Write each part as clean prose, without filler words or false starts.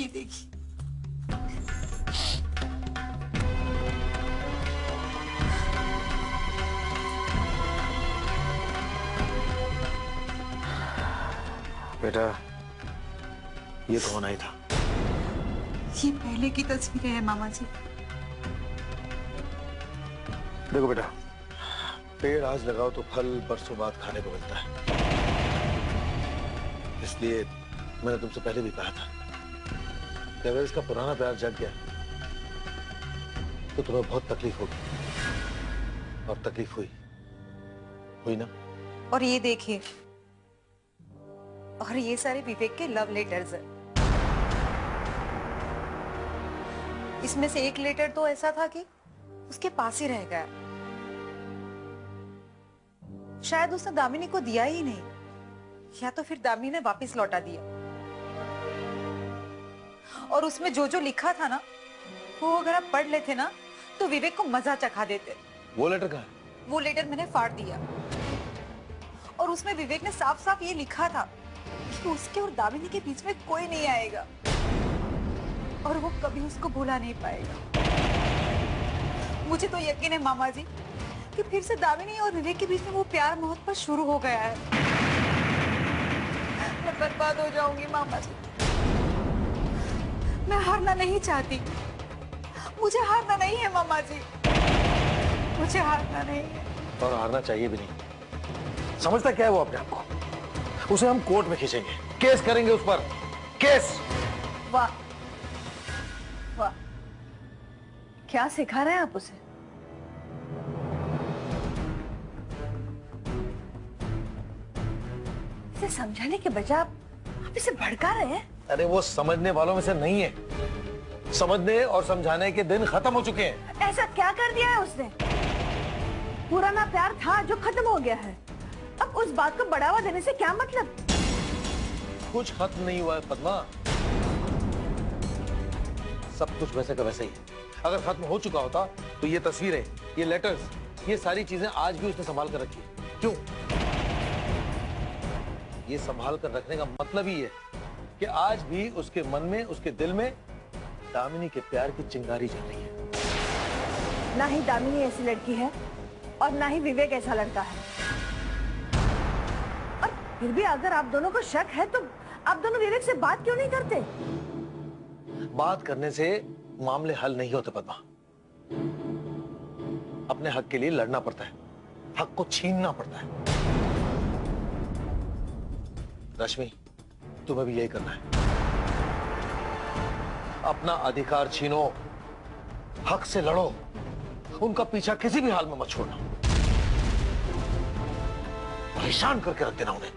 नहीं देगी। बेटा, ये कौन आई था? ये पहले की तस्वीरें हैं मामा जी। देखो बेटा, पेड़ आज लगाओ तो फल बरसों बाद खाने को मिलता है। इसलिए मैंने तुमसे पहले भी कहा था कि अगर इसका पुराना प्यार जग गया तो तुम्हें बहुत तकलीफ होगी, और तकलीफ हुई ना? और ये देखिए, और ये सारे विवेक के लव लेटर्स हैं। इसमें से एक लेटर तो ऐसा था कि उसके पास ही रह गया। शायद उसने दामिनी को दिया ही नहीं, या तो फिर दामिनी ने वापस लौटा दिया। और उसमें जो जो लिखा था ना, वो अगर आप पढ़ लेते ना तो विवेक को मजा चखा देते। वो लेटर कहाँ है? वो लेटर मैंने फाड़ दिया, और उसमें विवेक ने साफ साफ ये लिखा था कि उसके और दामिनी के बीच में कोई नहीं आएगा, और वो कभी उसको भुला नहीं पाएगा। मुझे तो यकीन है मामा जी कि फिर से दामिनी और विवेक के बीच में वो प्यार मोहब्बत शुरू हो गया है। मैं बर्बाद हो जाऊंगी मामा जी। मैं हारना नहीं चाहती, मुझे हारना नहीं है मामा जी, मुझे हारना नहीं है। और हारना चाहिए भी नहीं। समझता क्या है वो अपने आप को? उसे हम कोर्ट में खींचेंगे, केस करेंगे उस पर, केस। वाह वाह, क्या सिखा रहे हैं आप उसे? इसे समझाने के बजाय आप इसे भड़का रहे हैं। अरे वो समझने वालों में से नहीं है। समझने और समझाने के दिन खत्म हो चुके हैं। ऐसा क्या कर दिया है उसने? पुराना प्यार था जो खत्म हो गया है, अब उस बात को बढ़ावा देने से क्या मतलब? कुछ खत्म नहीं हुआ है पद्मा, सब कुछ वैसे का वैसे ही है। अगर खत्म हो चुका होता तो ये तस्वीरें, ये लेटर्स, ये सारी चीजें आज भी उसने संभाल कर रखी है। क्यों? ये संभाल कर रखने का मतलब ही है कि आज भी उसके मन में, उसके दिल में दामिनी के प्यार की चिंगारी जल रही है। ना ही दामिनी ऐसी लड़की है और ना ही विवेक ऐसा लड़का है। और फिर भी अगर आप दोनों को शक है तो आप दोनों विवेक से बात क्यों नहीं करते? बात करने से मामले हल नहीं होते पद्मा। अपने हक के लिए लड़ना पड़ता है, हक को छीनना पड़ता है। रश्मि, तुम्हें भी यही करना है। अपना अधिकार छीनो, हक से लड़ो, उनका पीछा किसी भी हाल में मत छोड़ना। परेशान करके रख देना उन्हें,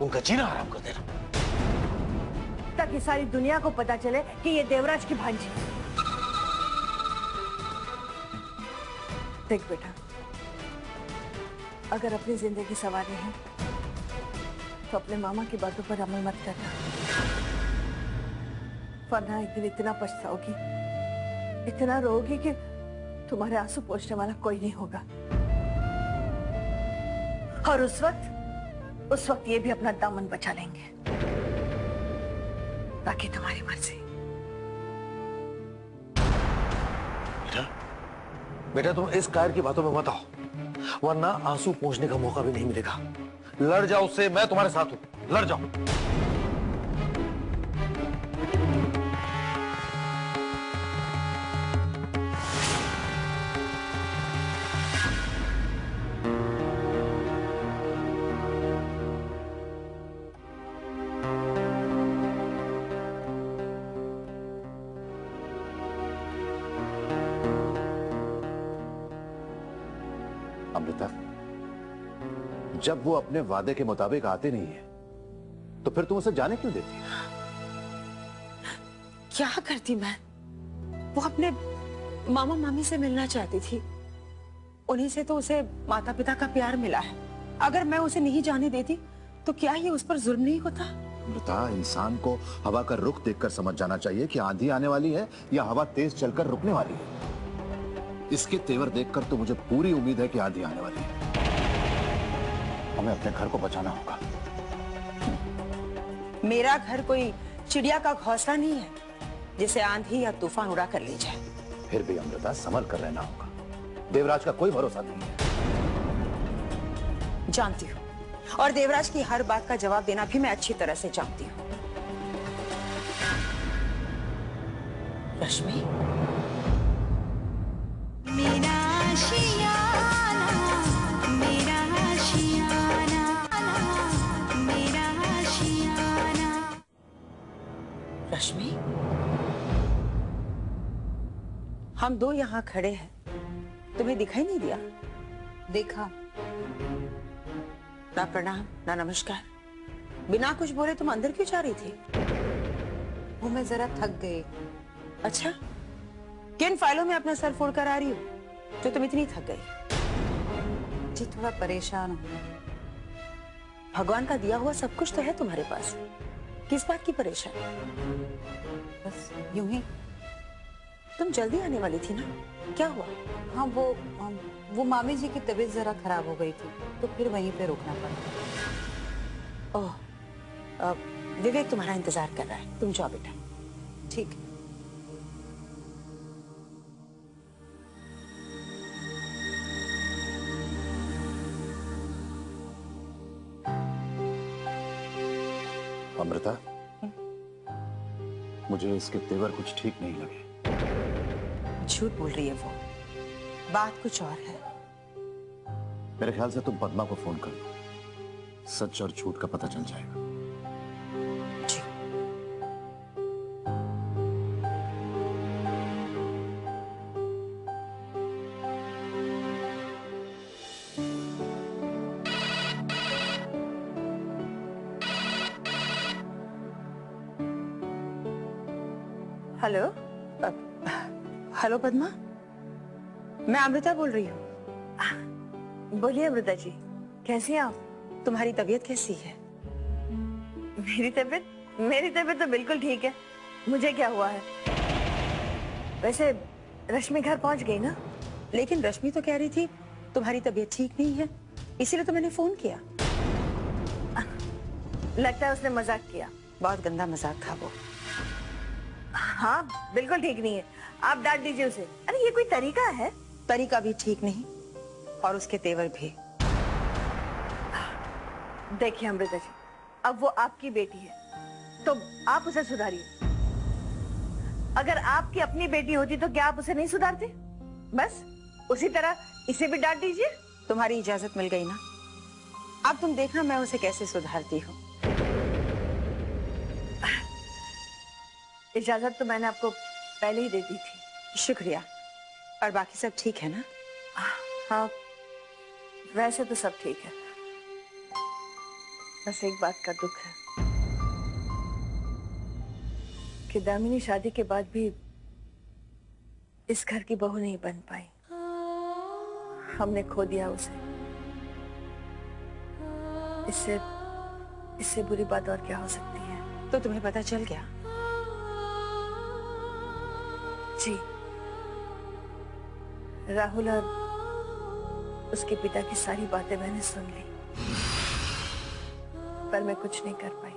उनका जीना हराम कर देना, ताकि सारी दुनिया को पता चले कि ये देवराज की भांजी है। देख बेटा, अगर अपनी जिंदगी संवारनी है तो अपने मामा की बातों पर अमल मत करना, वरना एक दिन इतना पछताओगी, इतना रोगी कि तुम्हारे आंसू पोंछने वाला कोई नहीं होगा। और उस वक्त ये भी अपना दामन बचा लेंगे। बाकी तुम्हारी मर्जी। बेटा तुम इस कायर की बातों में मत आओ, वरना आंसू पोंछने का मौका भी नहीं मिलेगा। लड़ जाओ उससे, मैं तुम्हारे साथ हूं, लड़ जाओ। अमृता, जब वो अपने वादे के मुताबिक आते नहीं है तो फिर तुम उसे जाने क्यों देती? क्या करती मैं? वो अपने मामा मामी से मिलना चाहती थी, उन्हीं से तो उसे माता पिता का प्यार मिला है। अगर मैं उसे नहीं जाने देती तो क्या ये उस पर जुल्म नहीं होता? अमृता, इंसान को हवा का रुख देखकर समझ जाना चाहिए कि आंधी आने वाली है या हवा तेज चलकर रुकने वाली है। इसके तेवर देखकर तो मुझे पूरी उम्मीद है कि आंधी आने वाली है। हमें अपने घर को बचाना होगा। मेरा घर कोई चिड़िया का घोंसला नहीं है जिसे आंधी या तूफान उड़ा कर ले जाए। फिर भी अमृता संभल कर रहना होगा। देवराज का कोई भरोसा नहीं है। जानती हूँ, और देवराज की हर बात का जवाब देना भी मैं अच्छी तरह से जानती हूँ। रश्मि, मेरा आशियाना, मेरा आशियाना, मेरा आशियाना। रश्मि, हम दो यहाँ खड़े हैं, तुम्हें दिखाई नहीं दिया? देखा। ना प्रणाम ना नमस्कार, बिना कुछ बोले तुम अंदर क्यों जा रही थी? वो मैं जरा थक गई। अच्छा, किन फाइलों में अपना सर फोड़ कर आ रही हो जो तुम इतनी थक गई? जी थोड़ा परेशान हूँ। भगवान का दिया हुआ सब कुछ तो है तुम्हारे पास, किस बात की परेशानी? बस यूं ही। तुम जल्दी आने वाली थी ना, क्या हुआ? हाँ वो मामी जी की तबीयत जरा खराब हो गई थी, तो फिर वहीं पे रुकना पड़ा। ओह, विवेक तुम्हारा इंतजार कर रहा है, तुम जाओ बेटा। ठीक है। अमृता, मुझे इसके तेवर कुछ ठीक नहीं लगे। झूठ बोल रही है वो, बात कुछ और है। मेरे ख्याल से तुम पद्मा को फोन कर लो, सच और झूठ का पता चल जाएगा। जी। हेलो, हेलो पद्मा, मैं अमृता बोल रही हूँ। बोलिए अमृता जी, कैसी हैं आप? तुम्हारी तबीयत कैसी है? मेरी तबीयत तो बिल्कुल ठीक है। मुझे क्या हुआ है? वैसे रश्मि घर पहुंच गई ना? लेकिन रश्मि तो कह रही थी तुम्हारी तबीयत ठीक नहीं है, इसीलिए तो मैंने फोन किया। लगता है उसने मजाक किया। बहुत गंदा मजाक था वो। हाँ बिल्कुल ठीक नहीं है, आप डांट दीजिए उसे। अरे ये कोई तरीका है? तरीका भी ठीक नहीं और उसके तेवर भी। देखिए अमृता जी, अब वो आपकी बेटी है तो आप उसे सुधारिए। अगर आपकी अपनी बेटी होती तो क्या आप उसे नहीं सुधारते? बस उसी तरह इसे भी डांट दीजिए। तुम्हारी इजाजत मिल गई ना, अब तुम देखना मैं उसे कैसे सुधारती हूँ। इजाजत तो मैंने आपको पहले ही दे दी थी। शुक्रिया। और बाकी सब ठीक है ना? हाँ वैसे तो सब ठीक है, बस एक बात का दुख है कि दामिनी शादी के बाद भी इस घर की बहू नहीं बन पाई। हमने खो दिया उसे। इससे बुरी बात और क्या हो सकती है? तो तुम्हें पता चल गया? जी, राहुल और उसके पिता की सारी बातें मैंने सुन ली, पर मैं कुछ नहीं कर पाई।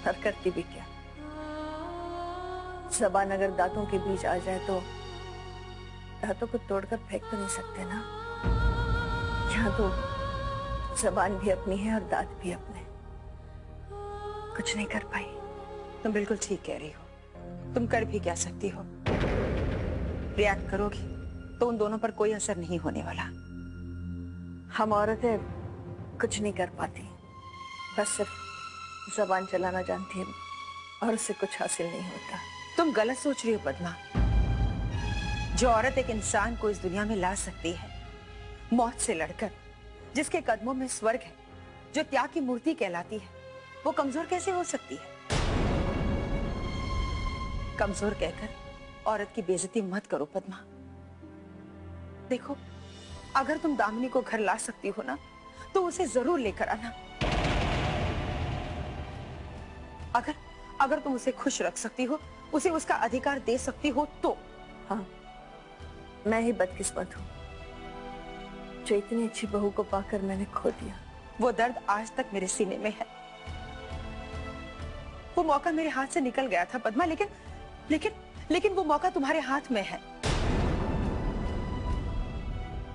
और करती भी क्या? ज़बान अगर दांतों के बीच आ जाए तो दांतों को तोड़कर फेंक तो नहीं सकते ना। यहाँ तो ज़बान भी अपनी है और दांत भी अपने। कुछ नहीं कर पाई। तुम बिल्कुल ठीक कह रही हो, तुम कर भी क्या सकती हो? रिएक्ट करोगी तो उन दोनों पर कोई असर नहीं होने वाला। हम औरतें कुछ नहीं कर पाती, बस सिर्फ ज़बान चलाना जानती है और उससे कुछ हासिल नहीं होता। तुम गलत सोच रही हो पद्मा। जो औरत एक इंसान को इस दुनिया में ला सकती है मौत से लड़कर, जिसके कदमों में स्वर्ग है, जो त्याग की मूर्ति कहलाती है, वो कमजोर कैसे हो सकती है? कमजोर कहकर औरत की बेइज्जती मत करो पद्मा। देखो, अगर तुम दामिनी को घर ला सकती हो ना, तो उसे जरूर लेकर आना। अगर तुम उसे खुश रख सकती हो, उसे उसका अधिकार दे सकती हो तो। हाँ, मैं ही बदकिस्मत हूँ जो इतनी अच्छी बहू को पाकर मैंने खो दिया। वो दर्द आज तक मेरे सीने में है। वो मौका मेरे हाथ से निकल गया था पद्मा, लेकिन लेकिन लेकिन वो मौका तुम्हारे हाथ में है।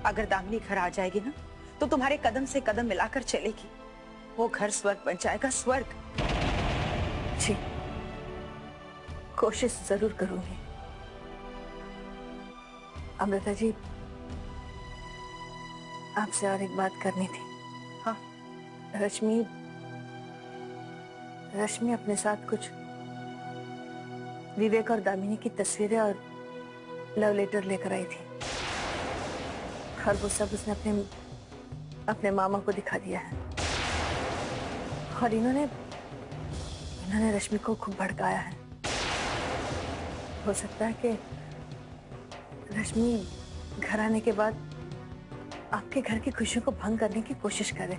अगर दामिनी घर आ जाएगी ना, तो तुम्हारे कदम से कदम मिलाकर चलेगी। वो घर स्वर्ग बन जाएगा, स्वर्ग। जी, कोशिश जरूर करूंगी। अमृता जी, आपसे और एक बात करनी थी। हाँ। रश्मि अपने साथ कुछ विवेक और दामिनी की तस्वीरें और लव लेटर लेकर आई थी, और वो सब उसने अपने मामा को दिखा दिया है। और इन्होंने रश्मि को खूब भड़काया है। हो सकता है कि रश्मि घर आने के बाद आपके घर की खुशियों को भंग करने की कोशिश करे,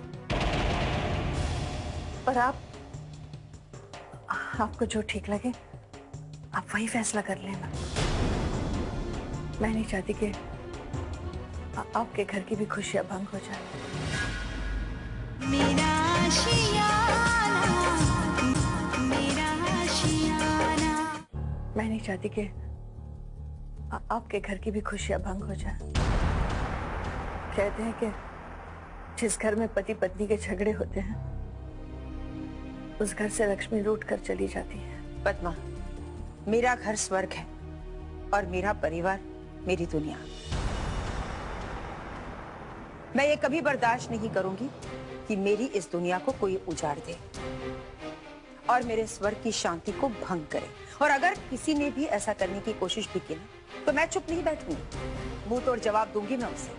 पर आपको जो ठीक लगे आप वही फैसला कर लेना। मैं नहीं चाहती कि आपके घर की भी खुशियां भंग हो जाए। मेरा आशियाना। मैं नहीं चाहती कि आपके घर की भी खुशियां भंग हो जाए। कहते हैं कि जिस घर में पति पत्नी के झगड़े होते हैं, उस घर से लक्ष्मी रूठ कर चली जाती है। पद्मा, मेरा घर स्वर्ग है और मेरा परिवार मेरी दुनिया। मैं ये कभी बर्दाश्त नहीं करूंगी कि मेरी इस दुनिया को कोई उजाड़ दे और मेरे स्वर्ग की शांति को भंग करे। और अगर किसी ने भी ऐसा करने की कोशिश भी की ना, तो मैं चुप नहीं बैठूंगी, मुंह तोड़ जवाब दूंगी मैं उसे,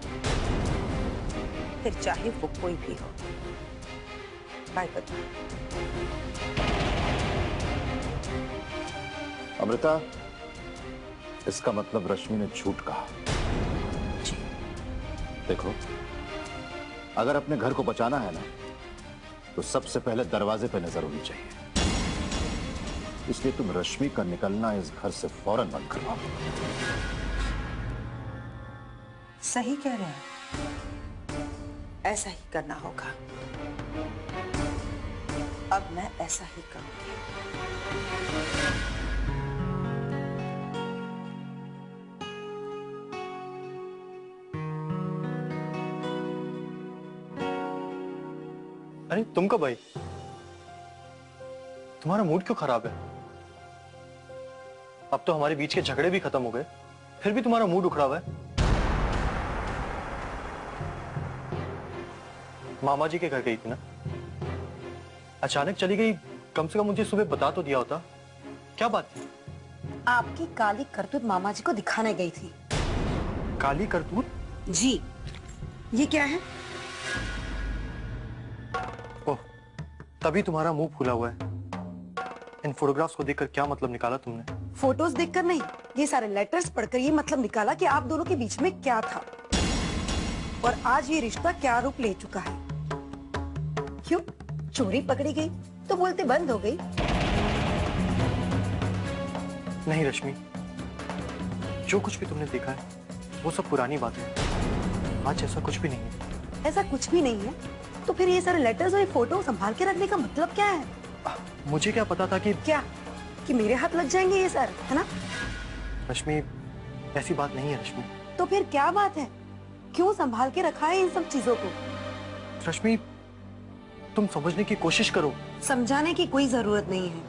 फिर चाहे वो कोई भी हो। बाय पद्मा। अमृता, इसका मतलब रश्मि ने झूठ कहा। जी। देखो, अगर अपने घर को बचाना है ना, तो सबसे पहले दरवाजे पे नजर होनी चाहिए। इसलिए तुम रश्मि का निकलना इस घर से फौरन बंद करवाओ। सही कह रहे हैं, ऐसा ही करना होगा। अब मैं ऐसा ही करूंगी। अरे तुम कब आई? तुम्हारा मूड क्यों खराब है? अब तो हमारे बीच के झगड़े भी खत्म हो गए, फिर भी तुम्हारा मूड उखड़ा हुआ है। मामा जी के घर गई थी ना? अचानक चली गई, कम से कम मुझे सुबह बता तो दिया होता। क्या बात थी? आपकी काली करतूत मामा जी को दिखाने गई थी। काली करतूत? जी, ये क्या है? ओह, तभी तुम्हारा मुंह फूला हुआ है। इन फोटोग्राफ्स को देखकर क्या मतलब निकाला तुमने? फोटोज देखकर नहीं, ये सारे लेटर्स पढ़कर ये मतलब निकाला कि आप दोनों के बीच में क्या था और आज ये रिश्ता क्या रूप ले चुका है। क्यों चोरी पकड़ी गई तो बोलते बंद हो गई? नहीं रश्मि, जो कुछ भी तुमने देखा है वो सब पुरानी बातें हैं। आज ऐसा कुछ भी नहीं है। ऐसा कुछ भी नहीं है तो फिर ये सारे लेटर्स और ये फोटो संभाल के रखने का मतलब क्या है? मुझे क्या पता था कि मेरे हाथ लग जाएंगे ये सर, है ना? रश्मि, ऐसी बात नहीं है रश्मि। तो फिर क्या बात है? क्यों संभाल के रखा है इन सब चीजों को? रश्मि, तुम समझने की कोशिश करो। समझाने की कोई जरूरत नहीं है,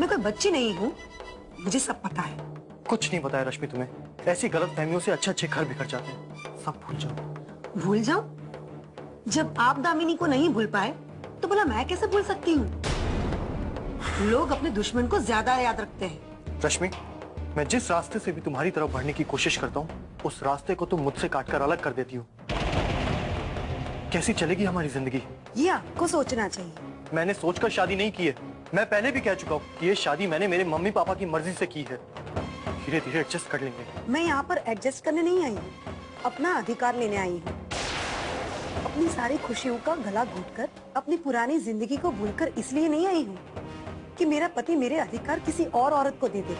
मैं कोई बच्ची नहीं हूँ, मुझे सब पता है। कुछ नहीं पता है रश्मि तुम्हें। ऐसी गलतफहमियों से अच्छे घर बिखर जाते हैं। सब भूल जाओ। भूल जाओ? जब आप दामिनी को नहीं भूल पाए तो भला मैं कैसे भूल सकती हूँ? लोग अपने दुश्मन को ज्यादा याद रखते हैं। रश्मि, मैं जिस रास्ते से भी तुम्हारी तरफ बढ़ने की कोशिश करता हूँ, उस रास्ते को तुम मुझसे काटकर अलग कर देती हो। कैसी चलेगी हमारी जिंदगी? ये आपको सोचना चाहिए। मैंने सोचकर शादी नहीं की है। मैं पहले भी कह चुका हूँ कि ये शादी मैंने मेरे मम्मी पापा की मर्जी से की है। धीरे धीरे एडजस्ट कर लेंगे। मैं यहाँ पर एडजस्ट करने नहीं आई हूँ, अपना अधिकार लेने आई हूँ। अपनी सारी खुशियों का गला घोटकर अपनी पुरानी जिंदगी को भूलकर इसलिए नहीं आई हूँ कि मेरा पति मेरे अधिकार किसी और औरत को दे दे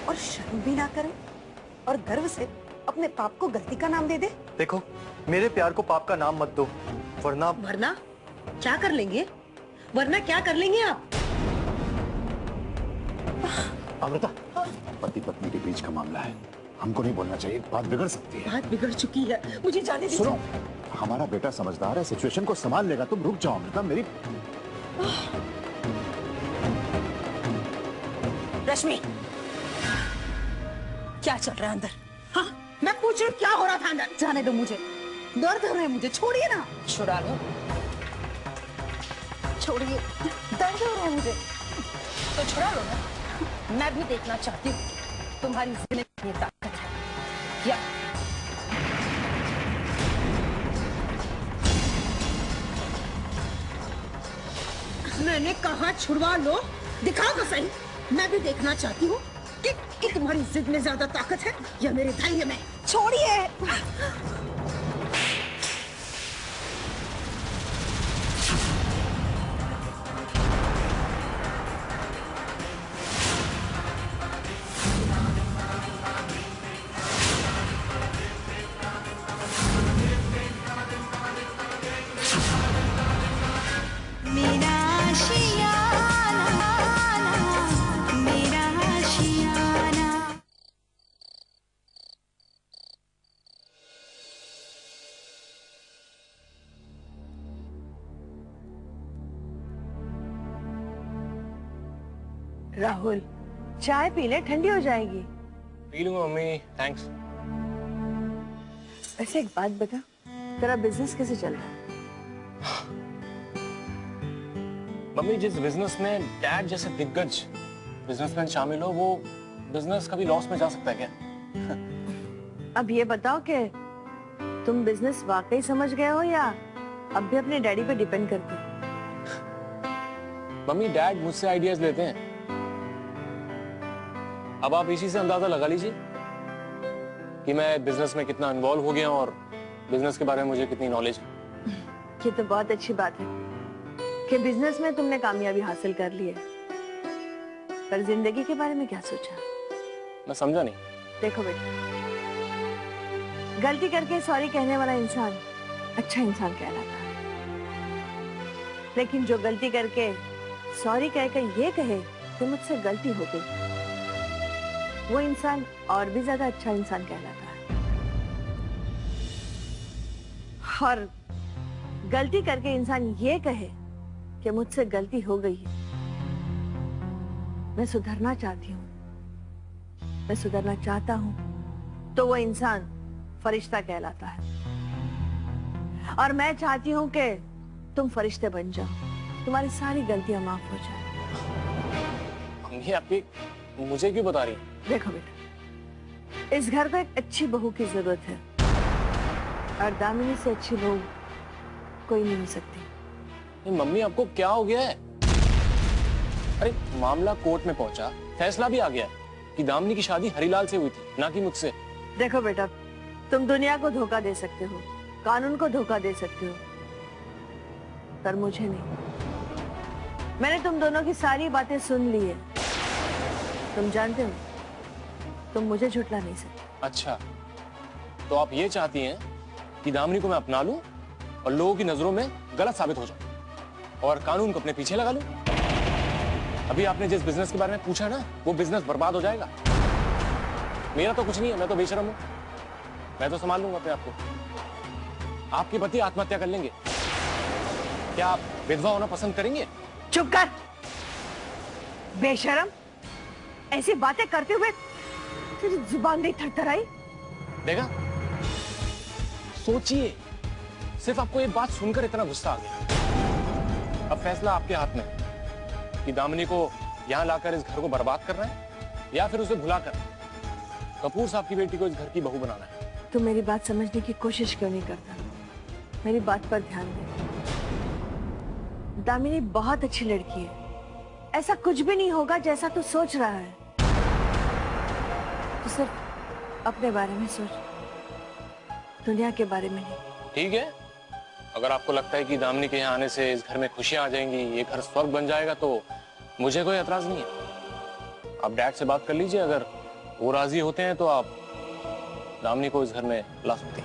और शर्म भी ना करे और गर्व से अपने पाप को गलती का नाम दे दे। देखो, मेरे प्यार को पाप का नाम मत दो, वरना क्या कर लेंगे? वरना क्या कर लेंगे आप? अमृता, पति पत्नी के बीच का मामला है, हमको नहीं बोलना चाहिए, बात बिगड़ सकती है। बात बिगड़ चुकी है, मुझे जाने दीजिए। सुनो, हमारा बेटा समझदार है, सिचुएशन को संभाल लेगा। तुम रुक जाओ अमृता, मेरी। रश्मि, क्या चल रहा है अंदर? हाँ, मैं पूछ रही हूँ क्या हो रहा था अंदर? जाने दो मुझे, दर्द हो रहा है मुझे, छोड़िए ना। छुड़ा लो, छोड़िए, दर्द हो रहा है मुझे। तो छुड़ा लो ना। मैं भी देखना चाहती हूँ तुम्हारी जिंदगी में कितनी ताकत है। या मैंने कहा छुड़वा लो, दिखाओ तो सही। मैं भी देखना चाहती हूँ कि तुम्हारी जिद में ज्यादा ताकत है या मेरे धैर्य में। छोड़िए। राहुल, चाय पी ले, ठंडी हो जाएगी। पी लूंगा मम्मी, थैंक्स। वैसे एक बात बता, तेरा बिजनेस कैसे चल रहा है? मम्मी, जिस बिजनेस में डैड जैसे दिग्गज बिजनेसमैन शामिल हो, वो बिजनेस कभी लॉस में जा सकता है क्या? अब ये बताओ कि तुम बिजनेस वाकई समझ गए हो या अब भी अपने डैडी पे डिपेंड करते हो? मम्मी, डैड मुझसे आइडियाज लेते हैं। अब आप इसी से अंदाजा लगा लीजिए कि मैं बिजनेस में कितना इन्वॉल्व हो गया और बिजनेस के बारे में मुझे कितनी नॉलेज है। ये तो बहुत अच्छी बात है कि बिजनेस में तुमने कामयाबी हासिल कर ली है, पर जिंदगी के बारे में क्या सोचा? मैं समझा नहीं। देखो बेटा, गलती करके सॉरी कहने वाला इंसान अच्छा इंसान कहलाता है, लेकिन जो गलती करके सॉरी कहकर ये कहे कि मुझसे गलती हो गई, वो इंसान और भी ज्यादा अच्छा इंसान कहलाता है। और गलती करके इंसान ये कहे कि मुझसे गलती हो गई है, मैं सुधरना चाहती हूँ, मैं सुधरना चाहता हूँ, तो वो इंसान फरिश्ता कहलाता है। और मैं चाहती हूँ कि तुम फरिश्ते बन जाओ, तुम्हारी सारी गलतियां माफ हो जाए। मम्मी, आपकी मुझे क्यों बता रही? देखो बेटा, इस घर को एक अच्छी बहू की जरूरत है और दामिनी से अच्छी बहू कोई नहीं हो सकती। मम्मी, आपको क्या हो गया है? अरे, मामला कोर्ट में पहुंचा, फैसला भी आ गया कि दामिनी की शादी हरीलाल से हुई थी, ना कि मुझसे। देखो बेटा, तुम दुनिया को धोखा दे सकते हो, कानून को धोखा दे सकते हो, पर मुझे नहीं। मैंने तुम दोनों की सारी बातें सुन ली है। तुम जानते हो, तुम मुझे झुठला नहीं सकते। अच्छा, तो आप ये चाहती हैं कि दामिनी को मैं अपना लूं और लोगों की नजरों में गलत साबित हो जाऊं और कानून को अपने पीछे लगा लूं? अभी आपने जिस बिजनेस के बारे में पूछा ना, वो बिजनेस बर्बाद हो जाएगा। मेरा तो कुछ नहीं है, मैं तो बेशरम हूं, मैं तो संभाल लूंगा अपने आप को। आपके पति आत्महत्या कर लेंगे, क्या आप विधवा होना पसंद करेंगे? चुप कर, बेशरम। ऐसी बातें करते हुए तेरी जुबान नहीं थरथराई? देखा, सोचिए, सिर्फ आपको ये बात सुनकर इतना गुस्सा आ गया। अब फैसला आपके हाथ में है कि दामिनी को यहां लाकर इस घर को बर्बाद करना है या फिर उसे भुलाकर कपूर साहब की बेटी को इस घर की बहू बनाना है। तू मेरी बात समझने की कोशिश क्यों नहीं करता? मेरी बात पर ध्यान दे। दामिनी बहुत अच्छी लड़की है, ऐसा कुछ भी नहीं होगा जैसा तू सोच रहा है। तू सिर्फ अपने बारे में सोच, दुनिया के बारे में नहीं। ठीक है, अगर आपको लगता है कि दामिनी के यहाँ आने से इस घर में खुशियां आ जाएंगी, ये घर स्वर्ग बन जाएगा, तो मुझे कोई एतराज नहीं है। आप डैड से बात कर लीजिए, अगर वो राजी होते हैं तो आप दामिनी को इस घर में ला सकते हैं।